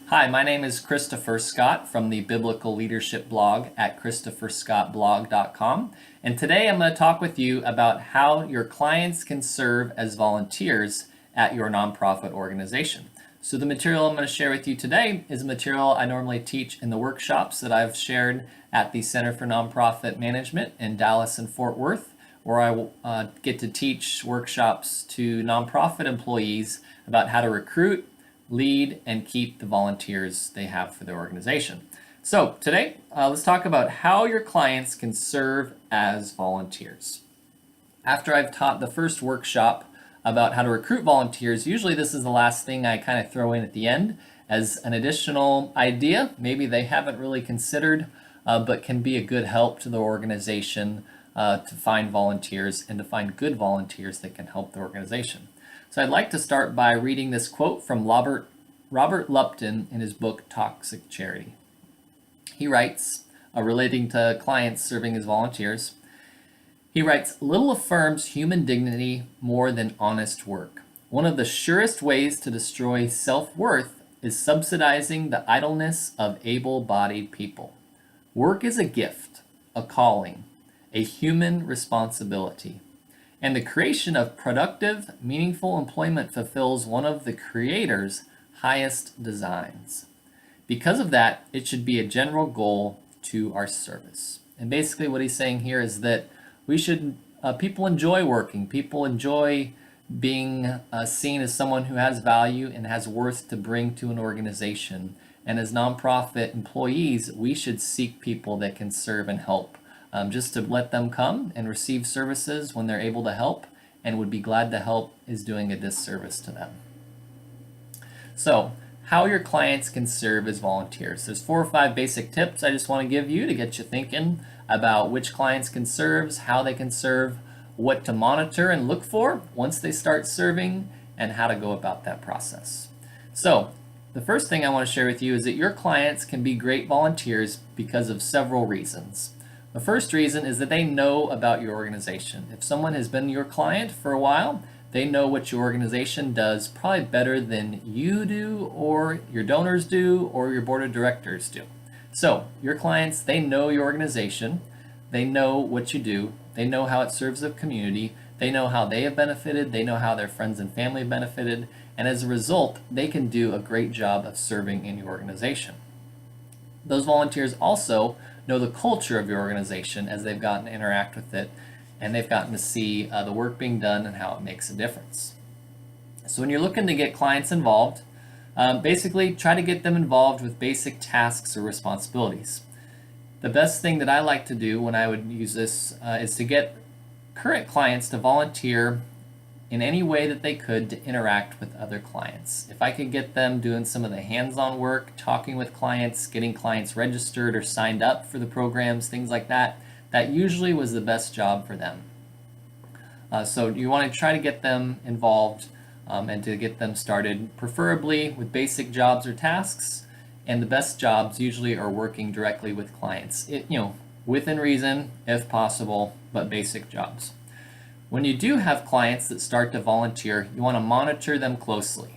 Hi, my name is Christopher Scott from the Biblical Leadership blog at christopherscottblog.com. And today I'm going to talk with you about how your clients can serve as volunteers at your nonprofit organization. So the material I'm going to share with you today is material I normally teach in the workshops that I've shared at the Center for Nonprofit Management in Dallas and Fort Worth, where I will get to teach workshops to nonprofit employees about how to recruit, lead, and keep the volunteers they have for their organization. So today, let's talk about how your clients can serve as volunteers. After I've taught the first workshop about how to recruit volunteers, usually this is the last thing I kind of throw in at the end as an additional idea. Maybe they haven't really considered, but can be a good help to the organization to find volunteers and to find good volunteers that can help the organization. So I'd like to start by reading this quote from Robert Lupton in his book Toxic Charity. He writes, relating to clients serving as volunteers, he writes, "Little affirms human dignity more than honest work. One of the surest ways to destroy self-worth is subsidizing the idleness of able-bodied people. Work is a gift, a calling, a human responsibility. And the creation of productive, meaningful employment fulfills one of the Creator's highest designs. Because of that, it should be a general goal to our service." And basically what he's saying here is that people enjoy working. People enjoy being seen as someone who has value and has worth to bring to an organization. And as nonprofit employees, we should seek people that can serve and help. Just to let them come and receive services when they're able to help and would be glad to help is doing a disservice to them. So, how your clients can serve as volunteers. There's 4 or 5 basic tips I just want to give you to get you thinking about which clients can serve, how they can serve, what to monitor and look for once they start serving, and how to go about that process. So, the first thing I want to share with you is that your clients can be great volunteers because of several reasons. The first reason is that they know about your organization. If someone has been your client for a while, they know what your organization does probably better than you do, or your donors do, or your board of directors do. So your clients, they know your organization, they know what you do, they know how it serves the community, they know how they have benefited, they know how their friends and family have benefited, and as a result, they can do a great job of serving in your organization. Those volunteers also know the culture of your organization as they've gotten to interact with it, and they've gotten to see the work being done and how it makes a difference. So when you're looking to get clients involved, basically try to get them involved with basic tasks or responsibilities. The best thing that I like to do when I would use this is to get current clients to volunteer in any way that they could to interact with other clients. If I could get them doing some of the hands-on work, talking with clients, getting clients registered or signed up for the programs, things like that, that usually was the best job for them. So you want to try to get them involved and to get them started, preferably with basic jobs or tasks, and the best jobs usually are working directly with clients. Within reason, if possible, but basic jobs. When you do have clients that start to volunteer, you want to monitor them closely.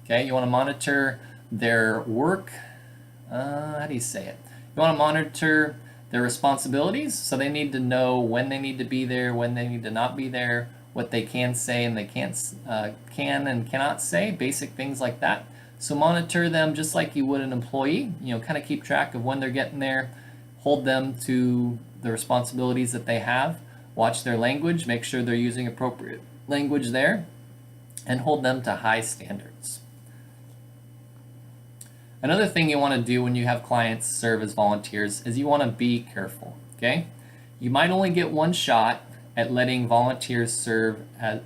Okay, you want to monitor their work. How do you say it? You want to monitor their responsibilities, so they need to know when they need to be there, when they need to not be there, what they can say and they can and cannot say, basic things like that. So monitor them just like you would an employee. Kind of keep track of when they're getting there, hold them to the responsibilities that they have. Watch their language, make sure they're using appropriate language there, and hold them to high standards. Another thing you want to do when you have clients serve as volunteers is you want to be careful, okay? You might only get one shot at letting volunteers serve as,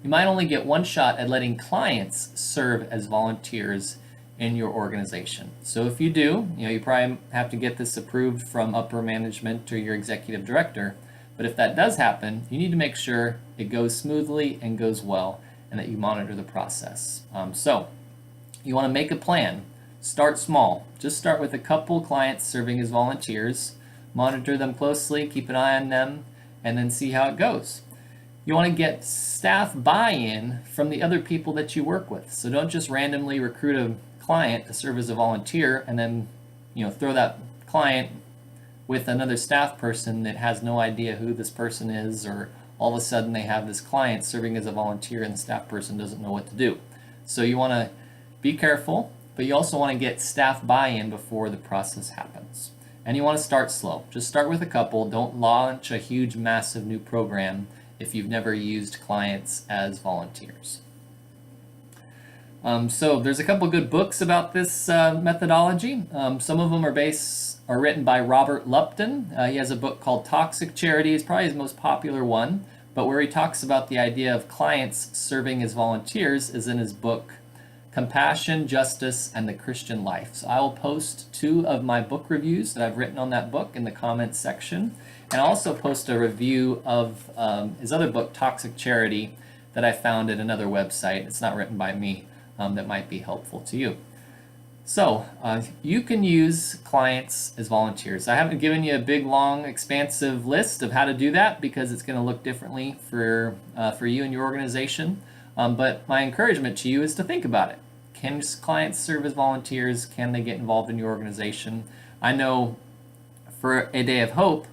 you might only get one shot at letting clients serve as volunteers in your organization. So if you do, you probably have to get this approved from upper management or your executive director. But if that does happen, you need to make sure it goes smoothly and goes well and that you monitor the process. So you want to make a plan. Start small. Just start with a couple clients serving as volunteers. Monitor them closely, keep an eye on them, and then see how it goes. You want to get staff buy-in from the other people that you work with. So don't just randomly recruit a client to serve as a volunteer and then, throw that client with another staff person that has no idea who this person is, or all of a sudden they have this client serving as a volunteer and the staff person doesn't know what to do. So you want to be careful, but you also want to get staff buy-in before the process happens. And you want to start slow. Just start with a couple. Don't launch a huge, massive new program if you've never used clients as volunteers. So there's a couple good books about this methodology. Some of them are written by Robert Lupton. He has a book called Toxic Charity. It's probably his most popular one, but where he talks about the idea of clients serving as volunteers is in his book Compassion, Justice, and the Christian Life. So I will post 2 of my book reviews that I've written on that book in the comments section, and I'll also post a review of his other book, Toxic Charity, that I found at another website. It's not written by me. That might be helpful to you. So you can use clients as volunteers. I haven't given you a big, long, expansive list of how to do that because it's going to look differently for you and your organization. But my encouragement to you is to think about it. Can clients serve as volunteers? Can they get involved in your organization? I know for A Day of Hope,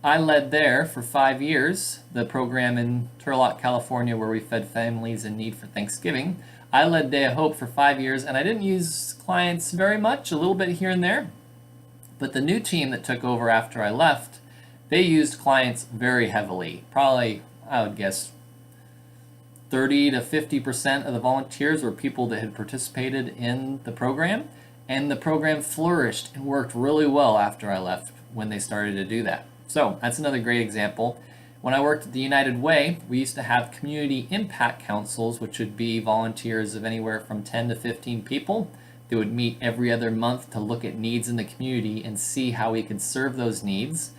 I led there for 5 years, the program in Turlock, California, where we fed families in need for Thanksgiving. I led Day of Hope for 5 years, and I didn't use clients very much, a little bit here and there. But the new team that took over after I left, they used clients very heavily. Probably, I would guess, 30 to 50% of the volunteers were people that had participated in the program, and the program flourished and worked really well after I left when they started to do that. So that's another great example. When I worked at the United Way, we used to have community impact councils, which would be volunteers of anywhere from 10 to 15 people. They would meet every other month to look at needs in the community and see how we could serve those needs.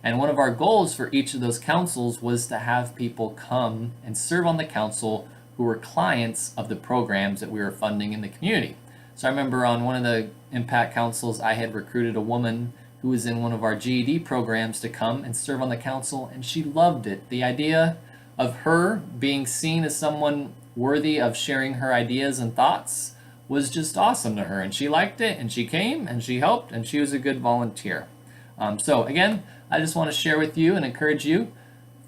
And one of our goals for each of those councils was to have people come and serve on the council who were clients of the programs that we were funding in the community. So I remember on one of the impact councils, I had recruited a woman who was in one of our GED programs to come and serve on the council, and she loved it. The idea of her being seen as someone worthy of sharing her ideas and thoughts was just awesome to her, and she liked it, and she came, and she helped, and she was a good volunteer. So again, I just want to share with you and encourage you,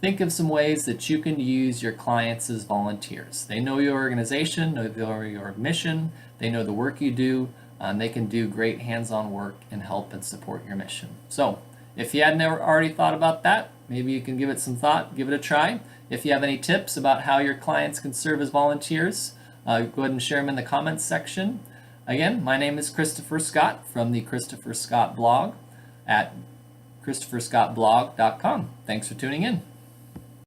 think of some ways that you can use your clients as volunteers. They know your organization, know your mission, they know the work you do, they can do great hands-on work and help and support your mission. So if you had never already thought about that, maybe you can give it some thought, give it a try. If you have any tips about how your clients can serve as volunteers, go ahead and share them in the comments section. Again, my name is Christopher Scott from the Christopher Scott blog at ChristopherScottBlog.com. Thanks for tuning in.